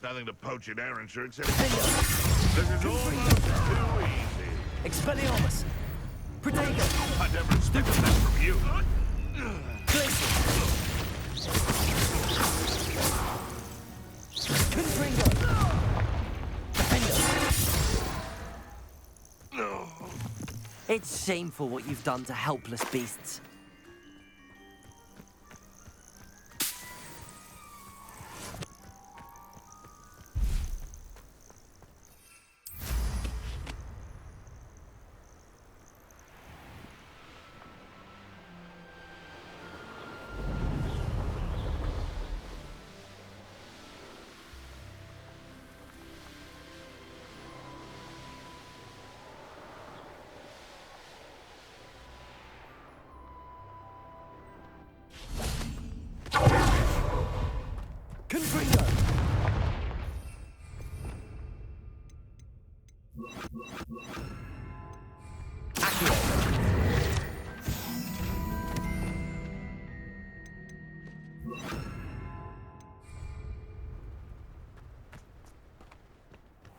Nothing to poach in Aaronshire except this is almost too easy. Expelliarmus! Protego! I never expected that from you. Glacier! Confringo! Defender! It's shameful what you've done to helpless beasts. Confringo! Accio!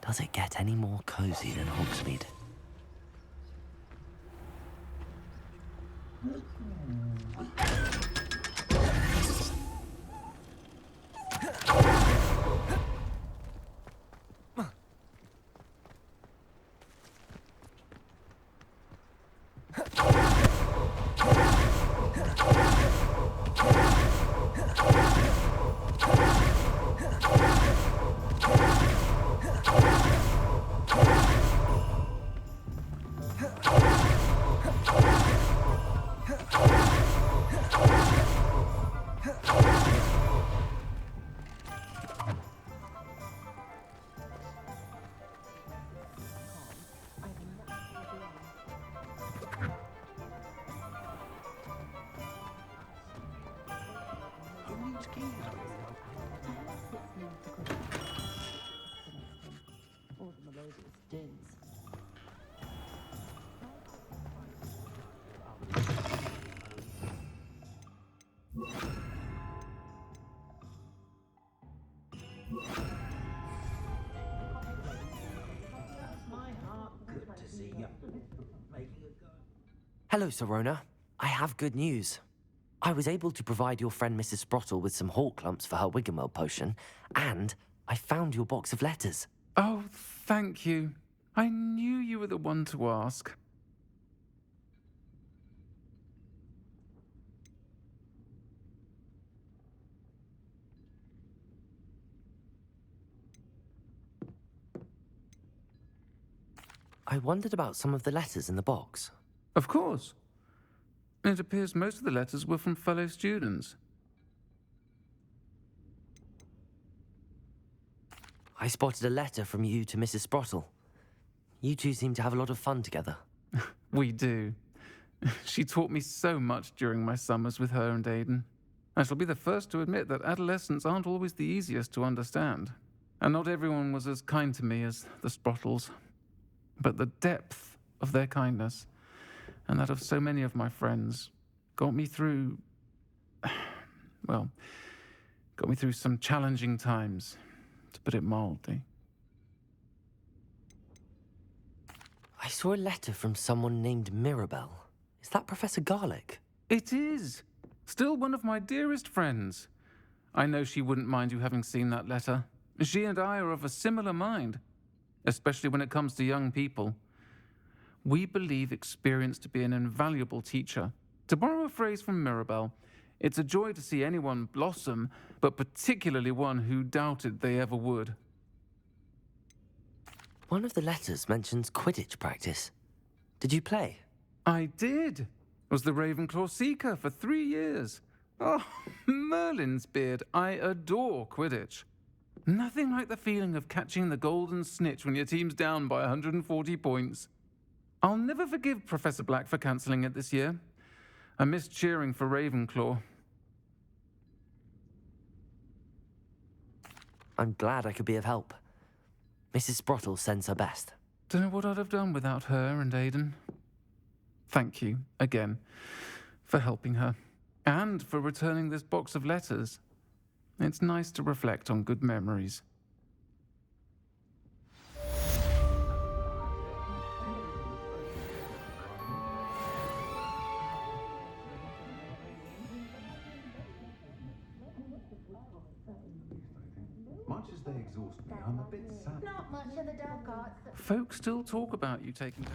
Does it get any more cozy than Hogsmeade? Hello, Sorona. I have good news. I was able to provide your friend Mrs. Sprottle with some hawk lumps for her Wiggenweld potion, and I found your box of letters. Oh, thank you. I knew you were the one to ask. I wondered about some of the letters in the box. Of course. It appears most of the letters were from fellow students. I spotted a letter from you to Mrs. Sprottle. You two seem to have a lot of fun together. We do. She taught me so much during my summers with her and Aiden. I shall be the first to admit that adolescents aren't always the easiest to understand. And not everyone was as kind to me as the Sprottles. But the depth of their kindness, and that of so many of my friends, got me through some challenging times, to put it mildly. I saw a letter from someone named Mirabelle. Is that Professor Garlick? It is! Still one of my dearest friends. I know she wouldn't mind you having seen that letter. She and I are of a similar mind, especially when it comes to young people. We believe experience to be an invaluable teacher. To borrow a phrase from Mirabelle, it's a joy to see anyone blossom, but particularly one who doubted they ever would. One of the letters mentions Quidditch practice. Did you play? I did. Was the Ravenclaw Seeker for 3 years. Oh, Merlin's beard, I adore Quidditch. Nothing like the feeling of catching the golden snitch when your team's down by 140 points. I'll never forgive Professor Black for cancelling it this year. I missed cheering for Ravenclaw. I'm glad I could be of help. Mrs. Sprottle sends her best. Don't know what I'd have done without her and Aiden. Thank you, again, for helping her. And for returning this box of letters. It's nice to reflect on good memories. Much as they exhaust me, I'm a bit sad. Not much of the dark arts. Folks still talk about you taking down.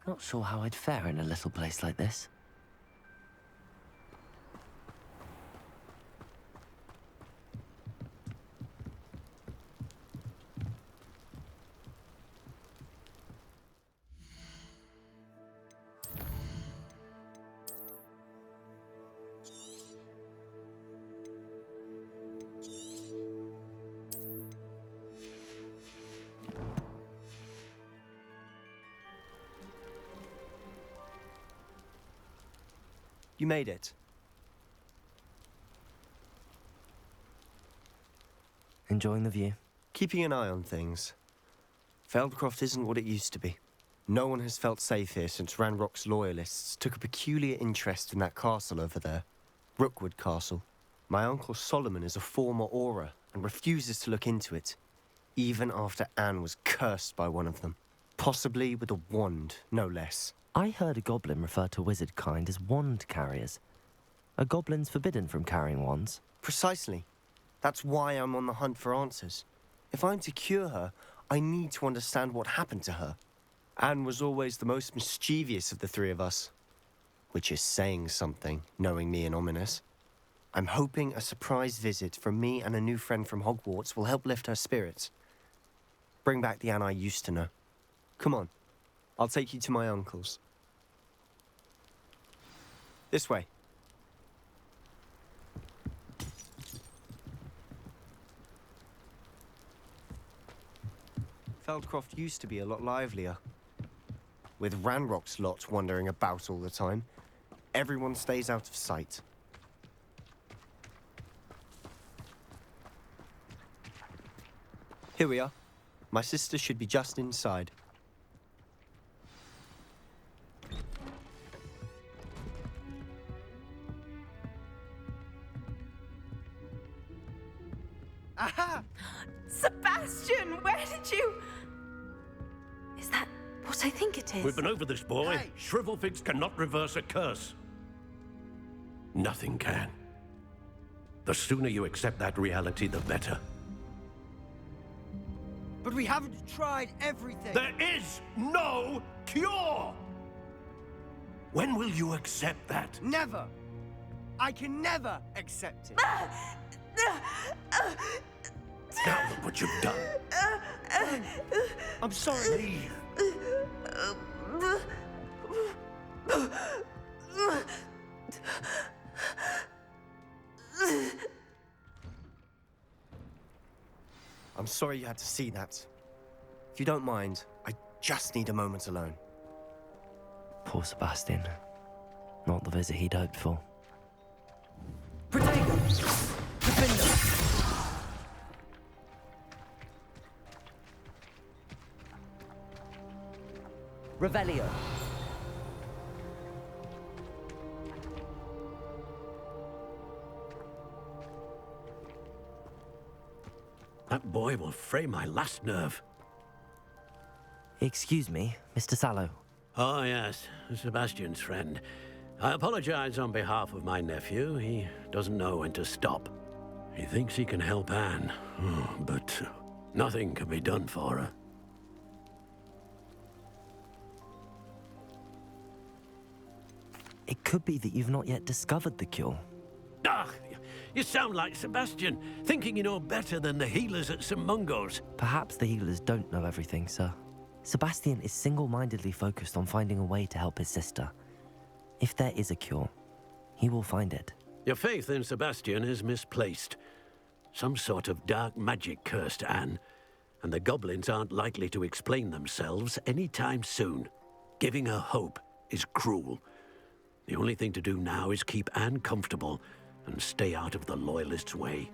Not sure how I'd fare in a little place like this. You made it. Enjoying the view? Keeping an eye on things. Feldcroft isn't what it used to be. No one has felt safe here since Ranrock's loyalists took a peculiar interest in that castle over there. Rookwood Castle. My uncle Solomon is a former Auror and refuses to look into it, even after Anne was cursed by one of them. Possibly with a wand, no less. I heard a goblin refer to wizard kind as wand carriers. Are goblins forbidden from carrying wands? Precisely. That's why I'm on the hunt for answers. If I'm to cure her, I need to understand what happened to her. Anne was always the most mischievous of the three of us. Which is saying something, knowing me and Ominous. I'm hoping a surprise visit from me and a new friend from Hogwarts will help lift her spirits. Bring back the Anne I used to know. Come on, I'll take you to my uncle's. This way. Feldcroft used to be a lot livelier. With Ranrock's lot wandering about all the time, everyone stays out of sight. Here we are. My sister should be just inside. Aha! Sebastian, where did you... Is that what I think it is? We've been over this, boy. Hey. Shrivelfigs cannot reverse a curse. Nothing can. The sooner you accept that reality, the better. But we haven't tried everything. There is no cure! When will you accept that? Never. I can never accept it. Now look what you've done. I'm sorry. Leave. I'm sorry you had to see that. If you don't mind, I just need a moment alone. Poor Sebastian. Not the visit he'd hoped for. Protego. Defender. Revelio. That boy will fray my last nerve. Excuse me, Mr. Sallow. Oh, yes, Sebastian's friend. I apologize on behalf of my nephew. He doesn't know when to stop. He thinks he can help Anne, but nothing can be done for her. It could be that you've not yet discovered the cure. Ah, You sound like Sebastian, thinking you know better than the healers at St. Mungo's. Perhaps the healers don't know everything, sir. Sebastian is single-mindedly focused on finding a way to help his sister. If there is a cure, he will find it. Your faith in Sebastian is misplaced. Some sort of dark magic cursed Anne, and the goblins aren't likely to explain themselves anytime soon. Giving her hope is cruel. The only thing to do now is keep Anne comfortable and stay out of the Loyalists' way.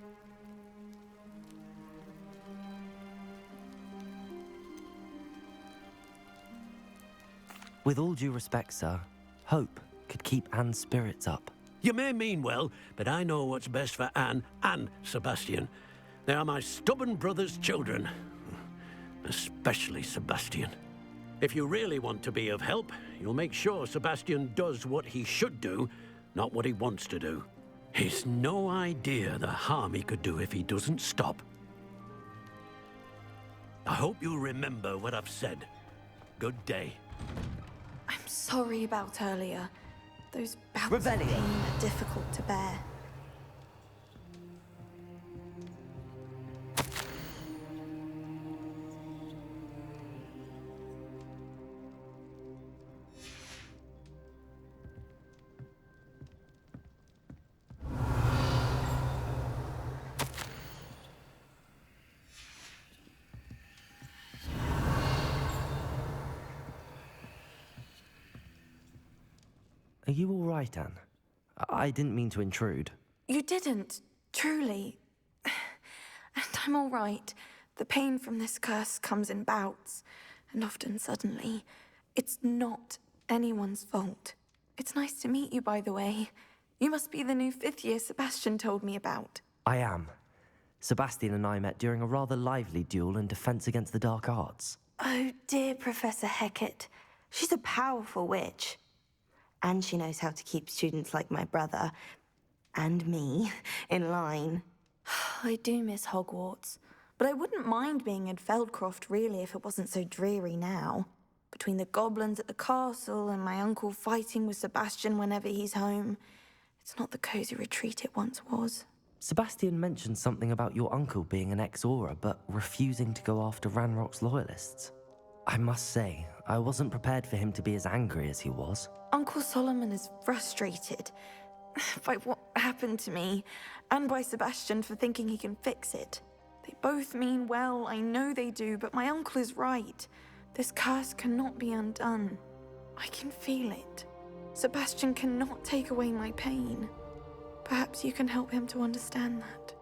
With all due respect, sir, hope could keep Anne's spirits up. You may mean well, but I know what's best for Anne and Sebastian. They are my stubborn brother's children. Especially Sebastian. If you really want to be of help, you'll make sure Sebastian does what he should do, not what he wants to do. He's no idea the harm he could do if he doesn't stop. I hope you'll remember what I've said. Good day. I'm sorry about earlier. Those bouts of Revelio. pain are difficult to bear. Are you all right, Anne? I didn't mean to intrude. You didn't, truly. And I'm all right. The pain from this curse comes in bouts, and often suddenly. It's not anyone's fault. It's nice to meet you, by the way. You must be the new 5th year Sebastian told me about. I am. Sebastian and I met during a rather lively duel in Defense Against the Dark Arts. Oh, dear Professor Hecat. She's a powerful witch. And she knows how to keep students like my brother, and me, in line. I do miss Hogwarts, but I wouldn't mind being in Feldcroft, really, if it wasn't so dreary now. Between the goblins at the castle and my uncle fighting with Sebastian whenever he's home, it's not the cozy retreat it once was. Sebastian mentioned something about your uncle being an ex-Auror, but refusing to go after Ranrock's loyalists. I must say, I wasn't prepared for him to be as angry as he was. Uncle Solomon is frustrated by what happened to me, and by Sebastian for thinking he can fix it. They both mean well, I know they do, but my uncle is right. This curse cannot be undone. I can feel it. Sebastian cannot take away my pain. Perhaps you can help him to understand that.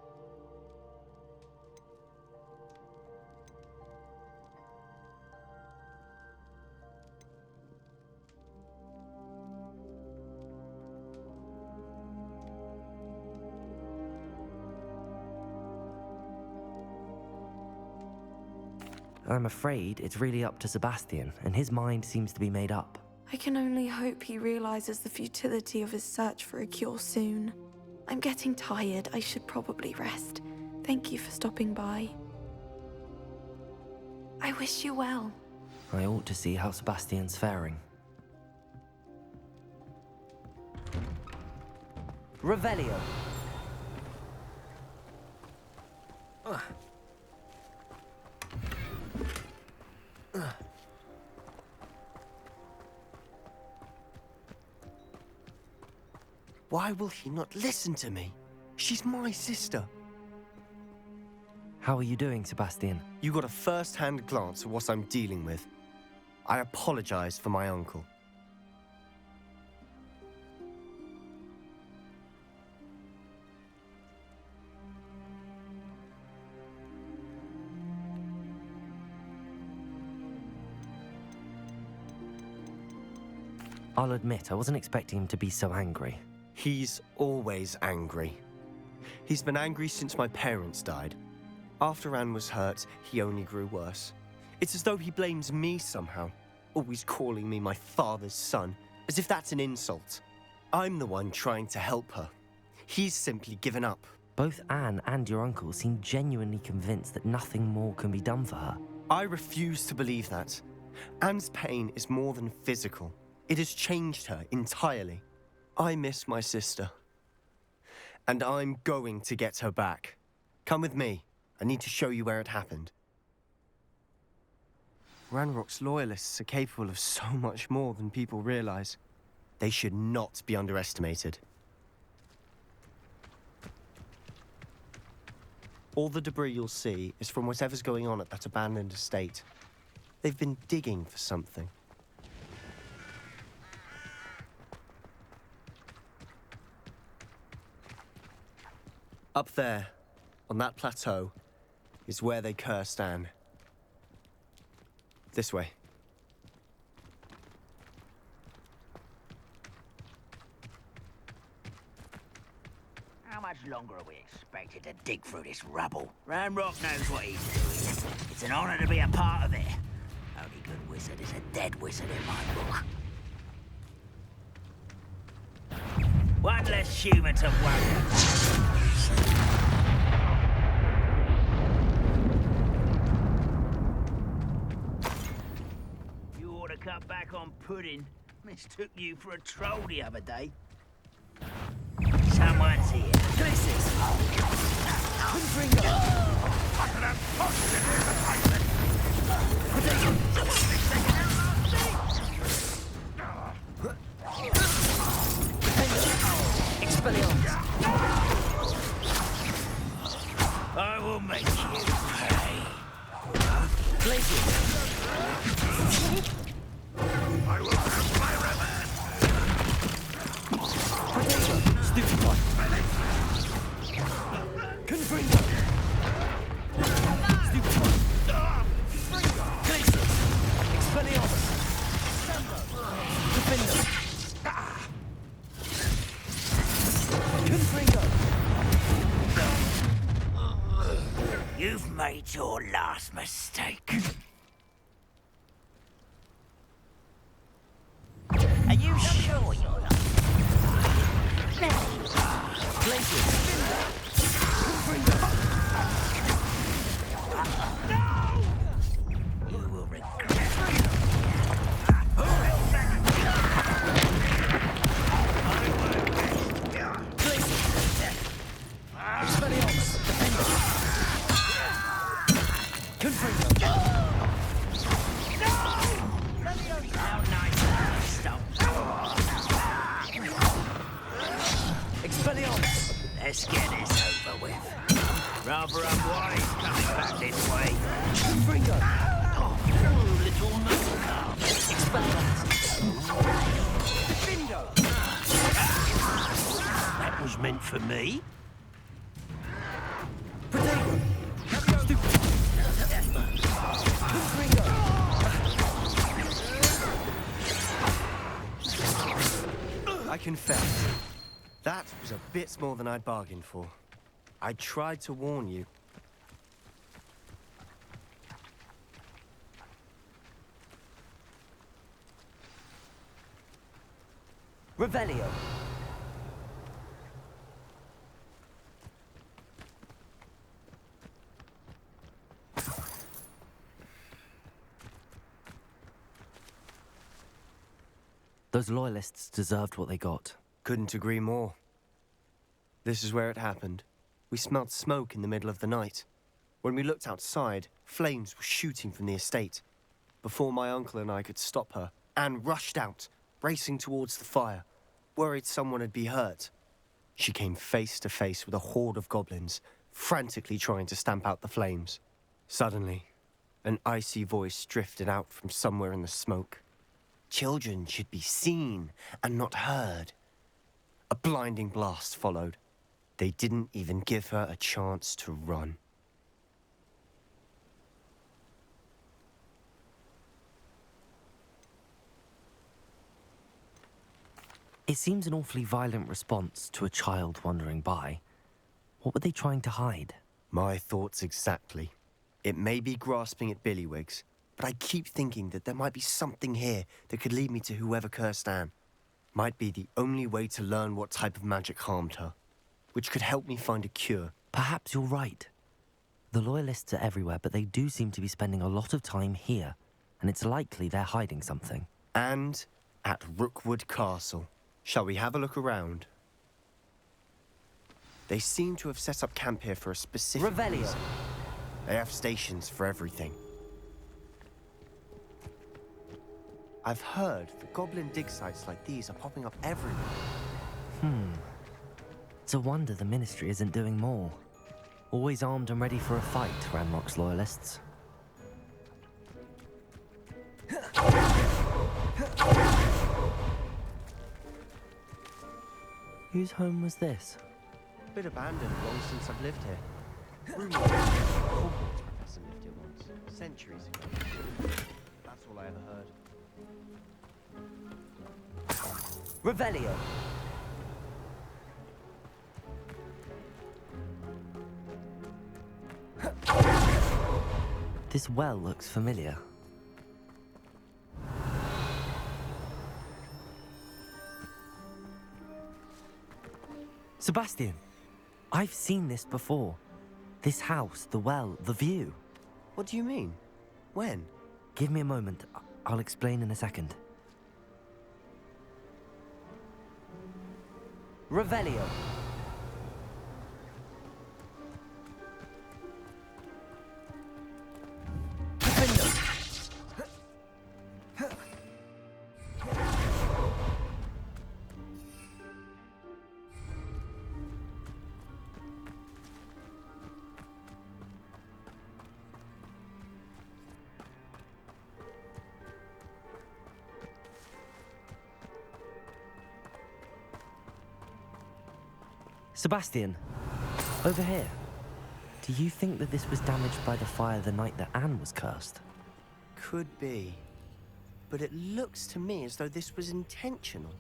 I'm afraid it's really up to Sebastian, and his mind seems to be made up. I can only hope he realizes the futility of his search for a cure soon. I'm getting tired. I should probably rest. Thank you for stopping by. I wish you well. I ought to see how Sebastian's faring. Revelio. Why will he not listen to me? She's my sister. How are you doing, Sebastian? You got a first-hand glance at what I'm dealing with. I apologize for my uncle. I'll admit, I wasn't expecting him to be so angry. He's always angry. He's been angry since my parents died. After Anne was hurt, he only grew worse. It's as though he blames me somehow, always calling me my father's son, as if that's an insult. I'm the one trying to help her. He's simply given up. Both Anne and your uncle seem genuinely convinced that nothing more can be done for her. I refuse to believe that. Anne's pain is more than physical. It has changed her entirely. I miss my sister. And I'm going to get her back. Come with me. I need to show you where it happened. Ranrock's loyalists are capable of so much more than people realize. They should not be underestimated. All the debris you'll see is from whatever's going on at that abandoned estate. They've been digging for something. Up there, on that plateau, is where they cursed Anne. This way. How much longer are we expected to dig through this rubble? Ranrock knows what he's doing. It's an honor to be a part of it. Only good wizard is a dead wizard in my book. One less human to worry about. You ought to cut back on pudding. Mistook you for a troll the other day. Someone's here. Glitches! I will make you pay. I will have my revenge. Stupid boy. Confringo. Stupid boy. Glacius. Expelliarmus. Defender. Confringo. You've made your last mistake. Are you sure you're not? No! You will regret it. Let's get this over with. Rather unwise coming back this way. Confringo! Oh, little Bingo! That was meant for me. Potato! Stupid! Confringo! I confess. That was a bit more than I'd bargained for. I tried to warn you. Revelio. Those loyalists deserved what they got. Couldn't agree more. This is where it happened. We smelled smoke in the middle of the night. When we looked outside, flames were shooting from the estate. Before my uncle and I could stop her, Anne rushed out, racing towards the fire, worried someone had been hurt. She came face to face with a horde of goblins, frantically trying to stamp out the flames. Suddenly, an icy voice drifted out from somewhere in the smoke. Children should be seen and not heard. A blinding blast followed. They didn't even give her a chance to run. It seems an awfully violent response to a child wandering by. What were they trying to hide? My thoughts exactly. It may be grasping at Billywigs, but I keep thinking that there might be something here that could lead me to whoever cursed Anne. Might be the only way to learn what type of magic harmed her, which could help me find a cure. Perhaps you're right. The Loyalists are everywhere, but they do seem to be spending a lot of time here, and it's likely they're hiding something. And at Rookwood Castle. Shall we have a look around? They seem to have set up camp here for a specific Revelio. reason. They have stations for everything. I've heard that goblin dig sites like these are popping up everywhere. It's a wonder the Ministry isn't doing more. Always armed and ready for a fight, Ranrock's loyalists. Whose home was this? Bit abandoned long since I've lived here. Rumour was a Hogwarts professor lived here once, centuries ago. That's all I ever heard. Revelio. This well looks familiar. Sebastian, I've seen this before. This house, the well, the view. What do you mean? When? Give me a moment. I'll explain in a second. Revelio. Sebastian, over here. Do you think that this was damaged by the fire the night that Anne was cursed? Could be. But it looks to me as though this was intentional.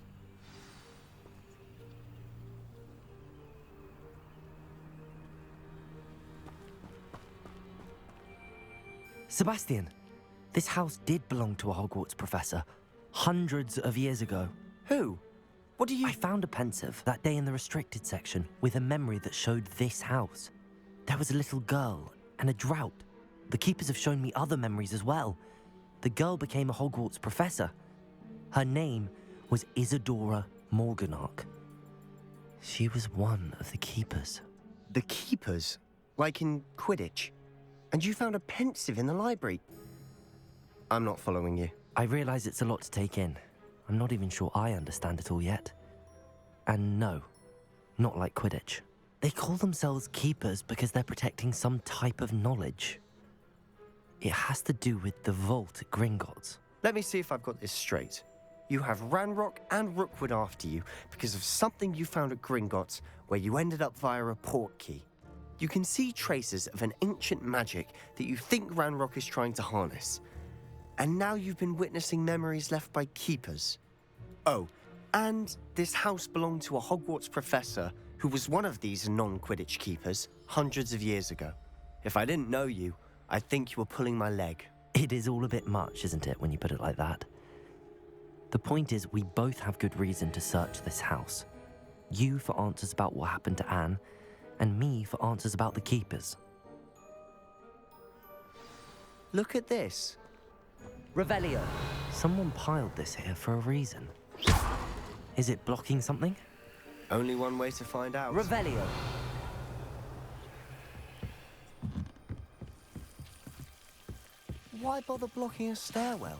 Sebastian, this house did belong to a Hogwarts professor, hundreds of years ago. Who? What do you... I found a pensive that day in the restricted section with a memory that showed this house. There was a little girl and a drought. The keepers have shown me other memories as well. The girl became a Hogwarts professor. Her name was Isadora Morganach. She was one of the keepers. The keepers? Like in Quidditch? And you found a pensive in the library? I'm not following you. I realize it's a lot to take in. I'm not even sure I understand it all yet. And no, not like Quidditch. They call themselves keepers because they're protecting some type of knowledge. It has to do with the vault at Gringotts. Let me see if I've got this straight. You have Ranrock and Rookwood after you because of something you found at Gringotts where you ended up via a port key. You can see traces of an ancient magic that you think Ranrock is trying to harness. And now you've been witnessing memories left by keepers. Oh, and this house belonged to a Hogwarts professor who was one of these non-Quidditch keepers hundreds of years ago. If I didn't know you, I'd think you were pulling my leg. It is all a bit much, isn't it, when you put it like that? The point is, we both have good reason to search this house. You for answers about what happened to Anne, and me for answers about the keepers. Look at this. Revelio. Someone piled this here for a reason. Is it blocking something? Only one way to find out. Revelio. Why bother blocking a stairwell?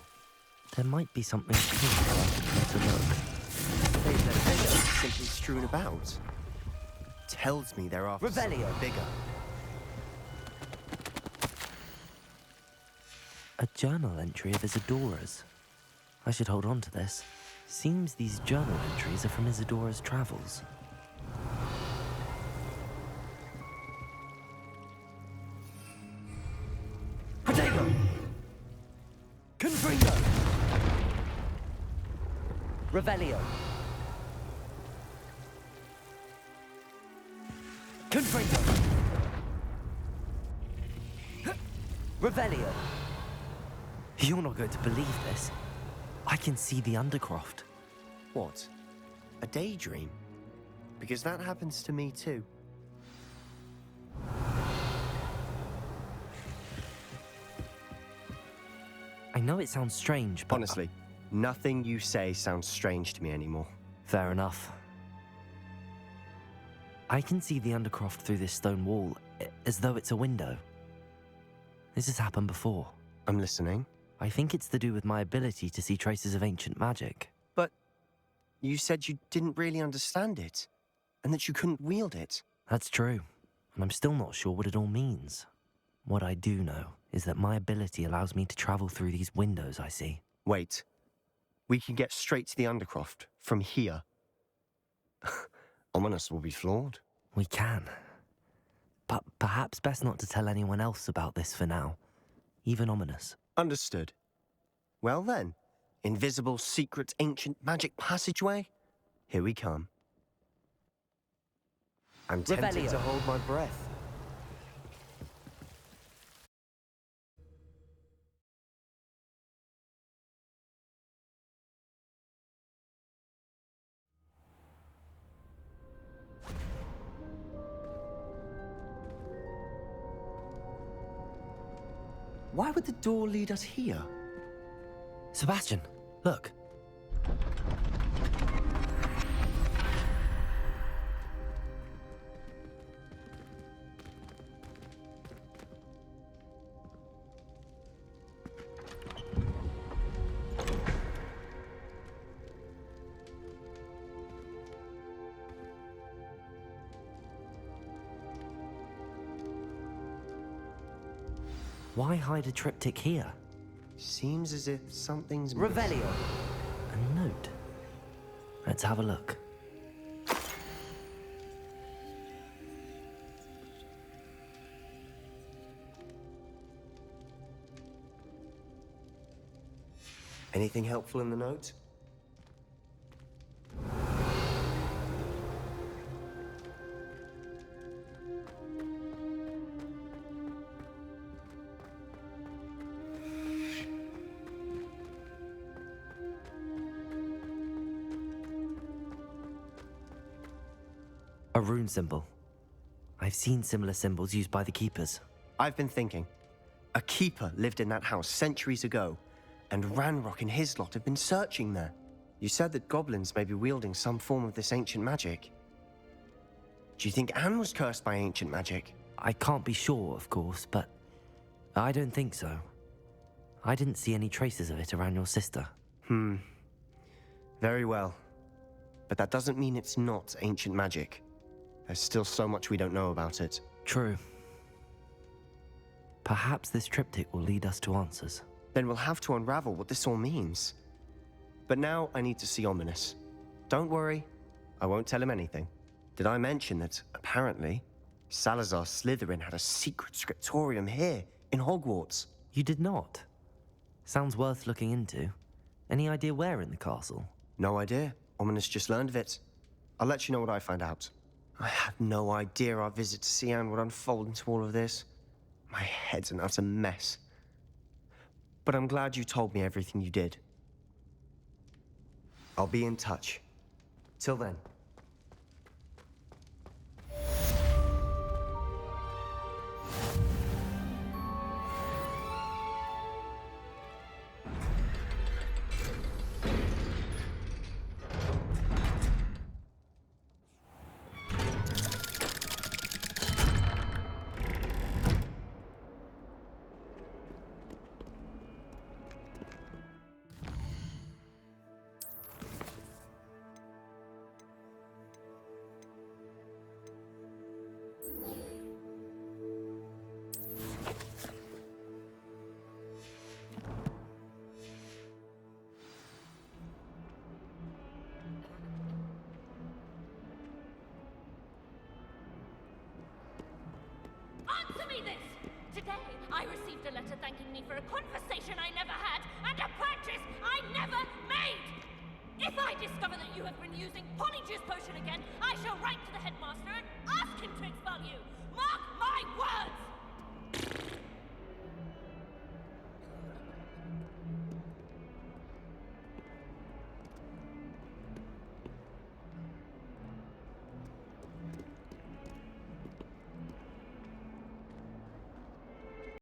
There might be something to look. They don't simply strewn about. Tells me they're after something Revelio. bigger. A journal entry of Isadora's. I should hold on to this. Seems these journal entries are from Isadora's travels. Protego! Confringo! Revelio! Confringo! Revelio! You're not going to believe this. I can see the Undercroft. What? A daydream? Because that happens to me too. I know it sounds strange, but... Honestly, nothing you say sounds strange to me anymore. Fair enough. I can see the Undercroft through this stone wall, as though it's a window. This has happened before. I'm listening. I think it's to do with my ability to see traces of ancient magic. But you said you didn't really understand it, and that you couldn't wield it. That's true, and I'm still not sure what it all means. What I do know is that my ability allows me to travel through these windows I see. Wait. We can get straight to the Undercroft from here. Ominous will be floored. We can. But perhaps best not to tell anyone else about this for now. Even Ominous. Understood. Well then, invisible, secret, ancient magic passageway? Here we come. I'm tempted to hold my breath. Why would the door lead us here? Sebastian, look. Why hide a triptych here? Seems as if something's... Revelio! A note. Let's have a look. Anything helpful in the note? A rune symbol. I've seen similar symbols used by the keepers. I've been thinking. A keeper lived in that house centuries ago, and Ranrock and his lot have been searching there. You said that goblins may be wielding some form of this ancient magic. Do you think Anne was cursed by ancient magic? I can't be sure, of course, but I don't think so. I didn't see any traces of it around your sister. Very well. But that doesn't mean it's not ancient magic. There's still so much we don't know about it. True. Perhaps this triptych will lead us to answers. Then we'll have to unravel what this all means. But now I need to see Ominous. Don't worry, I won't tell him anything. Did I mention that, apparently, Salazar Slytherin had a secret scriptorium here, in Hogwarts? You did not? Sounds worth looking into. Any idea where in the castle? No idea. Ominous just learned of it. I'll let you know what I find out. I had no idea our visit to Sian would unfold into all of this. My head's an utter mess. But I'm glad you told me everything you did. I'll be in touch. Till then. Answer me this! Today, I received a letter thanking me for a conversation I never had and a purchase I never made! If I discover that you have been using Polyjuice Potion again, I shall write to the